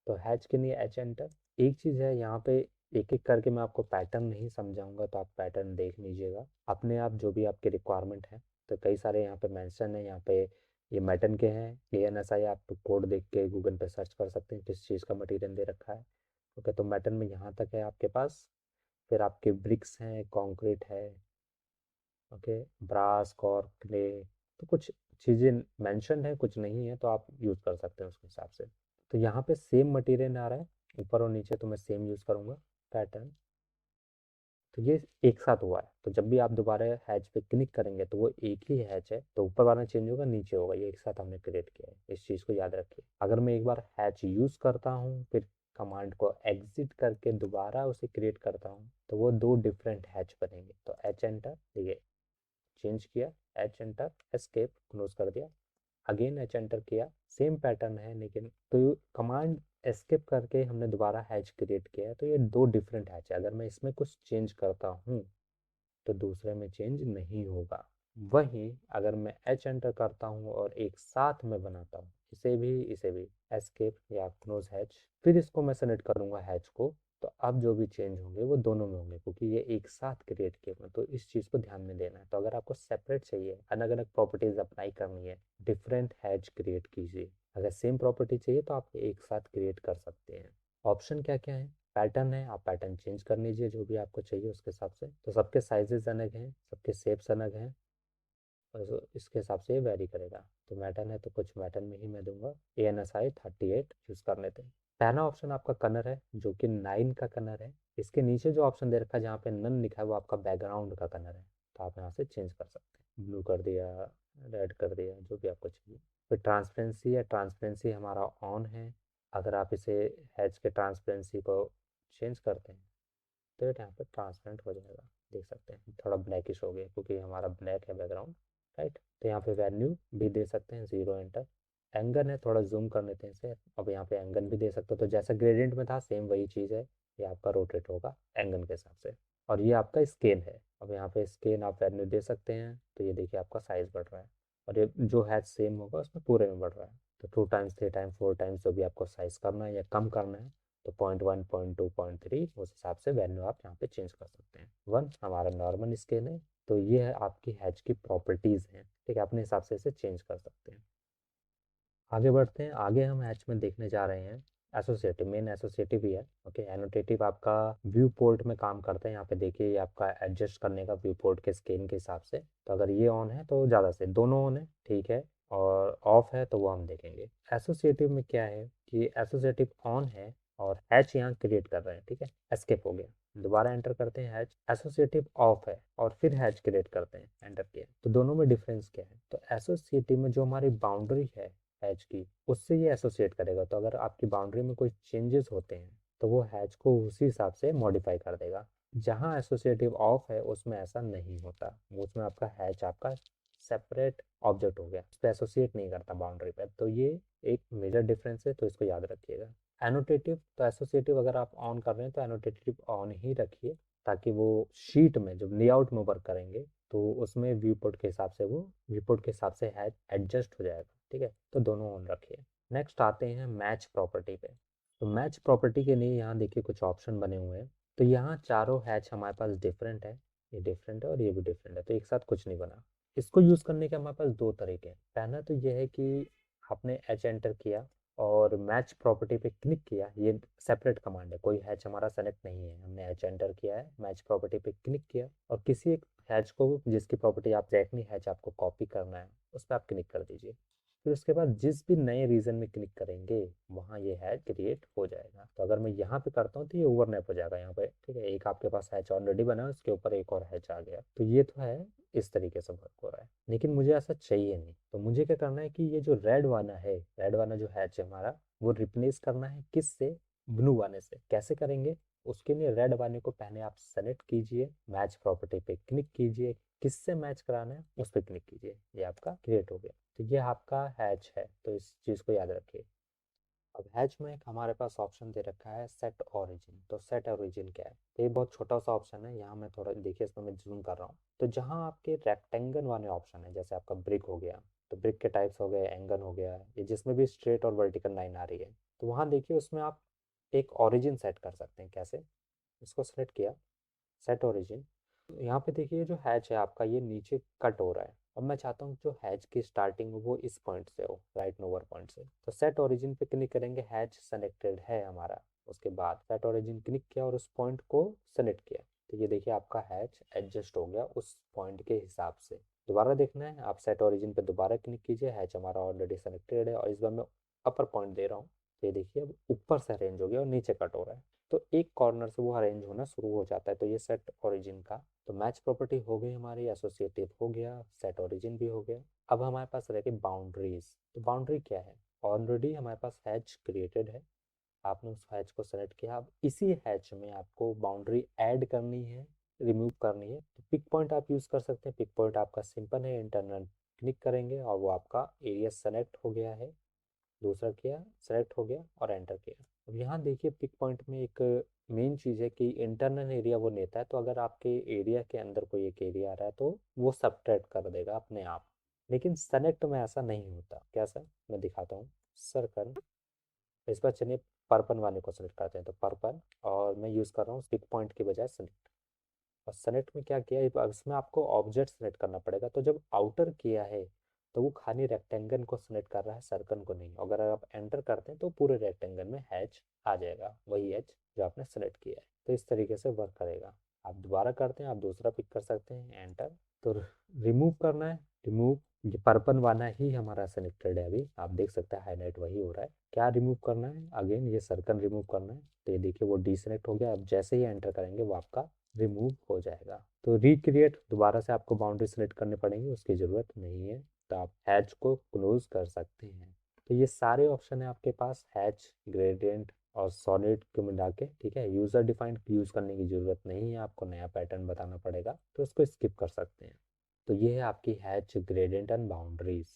तो हैच के लिए एच एंटर। एक चीज़ है यहाँ पे, एक एक करके मैं आपको पैटर्न नहीं समझाऊंगा, तो आप पैटर्न देख लीजिएगा अपने आप जो भी आपकी रिक्वायरमेंट है। तो कई सारे यहाँ पे मेंशन है, यहाँ पे ये मैटन के हैं, ANSI आप कोड देख के गूगल पे सर्च कर सकते हैं किस चीज़ का मटेरियल दे रखा है। ओके, तो मैटन में यहाँ तक है आपके पास। फिर आपके ब्रिक्स हैं, कंक्रीट है, ओके, ब्रास, कॉर्क, क्ले, तो कुछ चीज़ें मेंशन है, कुछ नहीं है, तो आप यूज़ कर सकते हैं उसके हिसाब से। तो यहाँ पे सेम मटेरियल आ रहा है ऊपर और नीचे, तो मैं सेम यूज़ करूँगा पैटर्न। तो ये एक साथ हुआ है, तो जब भी आप दोबारा हैच पे क्लिक करेंगे तो वो एक ही हैच है, तो ऊपर वाला चेंज होगा, नीचे होगा, ये एक साथ हमने क्रिएट किया है, इस चीज़ को याद रखिए। अगर मैं एक बार हैच यूज़ करता हूँ, फिर कमांड को एग्जिट करके दोबारा उसे क्रिएट करता हूँ, तो वो दो डिफरेंट हैच बनेंगे। तो एच एंटर, देखिए चेंज किया, एच एंटर, एस्केप, क्लोज कर दिया, अगेन एच एंटर किया, सेम पैटर्न है, लेकिन तो कमांड एस्केप करके हमने दोबारा हैच क्रिएट किया है, तो ये दो डिफरेंट हैच है। अगर मैं इसमें कुछ चेंज करता हूँ तो दूसरे में चेंज नहीं होगा। वहीं अगर मैं एच एंटर करता हूँ और एक साथ में बनाता हूँ, इसे भी एस्केप या क्लोज हैच, फिर इसको मैं सेलेक्ट करूँगा हैच को, तो अब जो भी चेंज होंगे वो दोनों में होंगे, क्योंकि ये एक साथ क्रिएट किए हुए हैं। तो इस चीज़ को ध्यान में देना है। तो अगर आपको सेपरेट चाहिए, अलग अलग प्रॉपर्टीज अप्लाई करनी है, डिफरेंट हैच क्रिएट कीजिए। अगर सेम प्रॉपर्टी चाहिए तो आप एक साथ क्रिएट कर सकते हैं। ऑप्शन क्या क्या है? पैटर्न है, आप पैटर्न चेंज कर लीजिए जो भी आपको चाहिए उसके हिसाब से। तो सबके साइजेस अलग हैं, सबके शेप्स अलग हैं, और इसके हिसाब से ये वेरी करेगा। तो मैटन है तो कुछ मैटन में ही मैं दूंगा। ANSI 38 यूज़ कर लेते हैं। पहला ऑप्शन आपका कलर है, जो कि 9 का कलर है। इसके नीचे जो ऑप्शन दे रखा है जहाँ पे नन लिखा है, वो आपका बैकग्राउंड का कलर है, तो आप यहाँ से चेंज कर सकते हैं, ब्लू कर दिया, रेड कर दिया, जो भी आपको चाहिए। फिर ट्रांसपेरेंसी है, ट्रांसपेरेंसी हमारा ऑन है। अगर आप इसे हैच के ट्रांसपेरेंसी को चेंज करते हैं तो ये यहाँ पे ट्रांसपेरेंट हो जाएगा। देख सकते हैं थोड़ा ब्लैकिश हो गया, क्योंकि हमारा ब्लैक है बैकग्राउंड, राइट। तो यहाँ पे वैल्यू भी दे सकते हैं, 0 एंटर। एंगल है, थोड़ा जूम कर लेते हैं इसे। अब यहाँ पे एंगल भी दे सकते हो, तो जैसा ग्रेडियंट में था सेम वही चीज़ है, ये आपका रोटेट होगा एंगल के हिसाब से। और ये आपका स्केल है, अब यहाँ पे स्केल आप वैल्यू दे सकते हैं, तो ये देखिए आपका साइज बढ़ रहा है, और ये जो है सेम होगा उसमें पूरे में बढ़ रहा है। तो 2 टाइम्स, 3 टाइम्स, 4 टाइम्स जो भी आपको साइज करना है या कम करना है, तो 0.1, 0.2, 0.3 उस हिसाब से वैल्यू आप यहाँ पे चेंज कर सकते हैं। 1 हमारा नॉर्मल स्केल है। तो ये है आपकी हैच की प्रॉपर्टीज़ हैं, ठीक है, अपने हिसाब से इसे चेंज कर सकते हैं। आगे बढ़ते हैं। आगे हम हैच में देखने जा रहे हैं एसोसिएटिव। मेन एसोसिएटिव ही है, ओके। एनोटेटिव आपका व्यू पोर्ट में काम करता है। यहाँ पे देखिए ये आपका एडजस्ट करने का व्यू पोर्ट के स्केल के हिसाब से। तो अगर ये ऑन है तो ज़्यादा से दोनों ऑन है, ठीक है, और ऑफ है तो वो हम देखेंगे। एसोसिएटिव में क्या है कि एसोसिएटिव ऑन है और हैच यहाँ क्रिएट कर रहे हैं, ठीक है, एस्केप हो गया, दोबारा एंटर करते हैं हैच। एसोसिएटिव ऑफ है और फिर हैच क्रिएट करते हैं, एंटर किया। तो दोनों में डिफरेंस क्या है? तो एसोसिएटिव में जो हमारी बाउंड्री है हैच की, उससे ये एसोसिएट करेगा। तो अगर आपकी बाउंड्री में कोई चेंजेस होते हैं तो वो हैच को उसी हिसाब से मॉडिफाई कर देगा। जहाँ एसोसिएटिव ऑफ है उसमें ऐसा नहीं होता, उसमें आपका हैच आपका सेपरेट ऑब्जेक्ट हो गया, उस पर एसोसिएट नहीं करता बाउंड्री पे। तो ये एक मेजर डिफरेंस है, तो इसको याद रखिएगा। एनोटेटिव तो एसोसिएटिव अगर आप ऑन कर रहे हैं तो एनोटेटिव ऑन ही रखिए, ताकि वो शीट में जब लेआउट में वर्क करेंगे तो उसमें व्यू पोर्ट के हिसाब से वो व्यू पोर्ट के हिसाब से हैच एडजस्ट हो जाएगा, ठीक है। तो दोनों ऑन रखिए। नेक्स्ट आते हैं मैच प्रॉपर्टी पे। तो मैच प्रॉपर्टी के लिए यहाँ देखिए कुछ ऑप्शन बने हुए हैं। तो यहाँ चारों हैच हमारे पास डिफरेंट है, ये डिफरेंट है और ये भी डिफरेंट है, तो एक साथ कुछ नहीं बना। इसको यूज़ करने के हमारे पास दो तरीके हैं। पहला तो ये है कि आपने एच एंटर किया और मैच प्रॉपर्टी पे क्लिक किया, ये सेपरेट कमांड है, कोई हैच हमारा सेलेक्ट नहीं है। हमने एच एंटर किया है, मैच प्रॉपर्टी पे क्लिक किया और किसी एक हैच को जिसकी प्रॉपर्टी आप देखनी हैच आपको कॉपी करना है उस पर आप क्लिक कर दीजिए। फिर उसके बाद जिस भी नए रीजन में क्लिक करेंगे वहाँ ये हैच क्रिएट हो जाएगा। तो अगर मैं यहाँ पे करता हूँ तो ये ओवरलैप हो जाएगा यहाँ पे, ठीक है। एक आपके पास हैच ऑलरेडी बना है, उसके ऊपर एक और हैच आ गया, तो ये तो है, इस तरीके से वर्क हो रहा है। लेकिन मुझे ऐसा चाहिए नहीं, तो मुझे क्या करना है कि ये जो रेड वाला है, रेड वाला जो हैच है हमारा, वो रिप्लेस करना है किससे? ब्लू वाले से। कैसे करेंगे? उसके लिए रेड वाले को पहले आप सेलेक्ट कीजिए, मैच प्रॉपर्टी पे क्लिक कीजिए, किससे मैच कराना है उस पर क्लिक कीजिए, ये आपका क्रिएट हो गया। तो ये आपका हैच है, तो इस चीज़ को याद रखिए। अब हैच में एक हमारे पास ऑप्शन दे रखा है सेट ओरिजिन। तो सेट ओरिजिन क्या है? तो ये बहुत छोटा सा ऑप्शन है, यहाँ मैं थोड़ा देखिए, इसमें मैं जूम कर रहा हूँ। तो जहाँ आपके रेक्टेंगल वाले ऑप्शन है, जैसे आपका ब्रिक हो गया, तो ब्रिक के टाइप्स हो गए, एंगन हो गया, ये जिसमें भी स्ट्रेट और वर्टिकल लाइन आ रही है, तो वहाँ देखिए उसमें आप एक ओरिजिन सेट कर सकते हैं। कैसे? इसको सेलेक्ट किया, सेट ओरिजिन। यहाँ पे देखिए जो हैच है आपका ये नीचे कट हो रहा है। अब मैं चाहता हूँ जो हैच की स्टार्टिंग हो वो इस पॉइंट से हो, राइट नोवर पॉइंट से। तो सेट ओरिजिन पे क्लिक करेंगे, हैच सेलेक्टेड है हमारा। उसके बाद सेट ओरिजिन क्लिक किया और उस पॉइंट को सेलेक्ट किया, तो ये देखिए आपका हैच एडजस्ट हो गया उस पॉइंट के हिसाब से। दोबारा देखना है, आप सेट ओरिजिन पे दोबारा क्लिक कीजिए, हैच हमारा ऑलरेडी सेलेक्टेड है और इस बार मैं अपर पॉइंट दे रहा हूँ, तो ये देखिए अब ऊपर से अरेंज हो गया और नीचे कट हो रहा है, तो एक कॉर्नर से वो अरेंज होना शुरू हो जाता है। तो ये सेट ओरिजिन का तो मैच प्रॉपर्टी हो गई हमारी, एसोसिएटिव हो गया, सेट ओरिजिन भी हो गया। अब हमारे पास रह गई बाउंड्रीज। तो बाउंड्री क्या है? ऑलरेडी हमारे पास हैच क्रिएटेड है, आपने उस हैच को सेलेक्ट किया। अब इसी हैच में आपको बाउंड्री ऐड करनी है, रिमूव करनी है, तो पिक पॉइंट आप यूज़ कर सकते हैं। पिक पॉइंट आपका सिंपल है, इंटरनल क्लिक करेंगे और वो आपका एरिया सेलेक्ट हो गया है, दूसरा किया, सेलेक्ट हो गया और एंटर किया। अब यहाँ देखिए पिक पॉइंट में एक मेन चीज़ है कि इंटरनल एरिया वो लेता है, तो अगर आपके एरिया के अंदर कोई एक एरिया आ रहा है तो वो सबट्रैक्ट कर देगा अपने आप। लेकिन सेलेक्ट में ऐसा नहीं होता। कैसा? मैं दिखाता हूँ। सर्कल, इस बार चलिए पर्पल वाले को सेलेक्ट करते हैं, तो पर्पल, और मैं यूज़ कर रहा हूँ पिक पॉइंट की बजाय सेलेक्ट। और सेलेक्ट में क्या किया, अब इसमें आपको ऑब्जेक्ट सेलेक्ट करना पड़ेगा। तो जब आउटर किया है तो वो खाली रेक्टेंगल को सेलेक्ट कर रहा है, सर्कल को नहीं। अगर आप एंटर करते हैं तो पूरे रेक्टेंगल में हैच आ जाएगा, वही हैच जो आपने सेलेक्ट किया है। तो इस तरीके से वर्क करेगा। आप दोबारा करते हैं, आप दूसरा पिक कर सकते हैं, एंटर। तो रिमूव करना है, रिमूव, ये पर्पल वाला ही हमारा सेलेक्टेड है अभी, आप देख सकते हैं हाईलाइट वही हो रहा है। क्या रिमूव करना है? अगेन ये सर्कल रिमूव करना है, तो ये देखिए वो डीसेलेक्ट हो गया। अब जैसे ही एंटर करेंगे वो आपका रिमूव हो जाएगा। तो रिक्रिएट दोबारा से आपको बाउंड्री सेलेक्ट करनी पड़ेगी, उसकी ज़रूरत नहीं है, तो आप हैच को क्लोज कर सकते हैं। तो ये सारे ऑप्शन है आपके पास, हैच, ग्रेडियंट और सॉलिड को मिला के, ठीक है। यूज़र डिफाइंड यूज़ करने की ज़रूरत नहीं है, आपको नया पैटर्न बताना पड़ेगा, तो इसको स्किप कर सकते हैं। तो ये है आपकी हैच, ग्रेडियंट एंड बाउंड्रीज।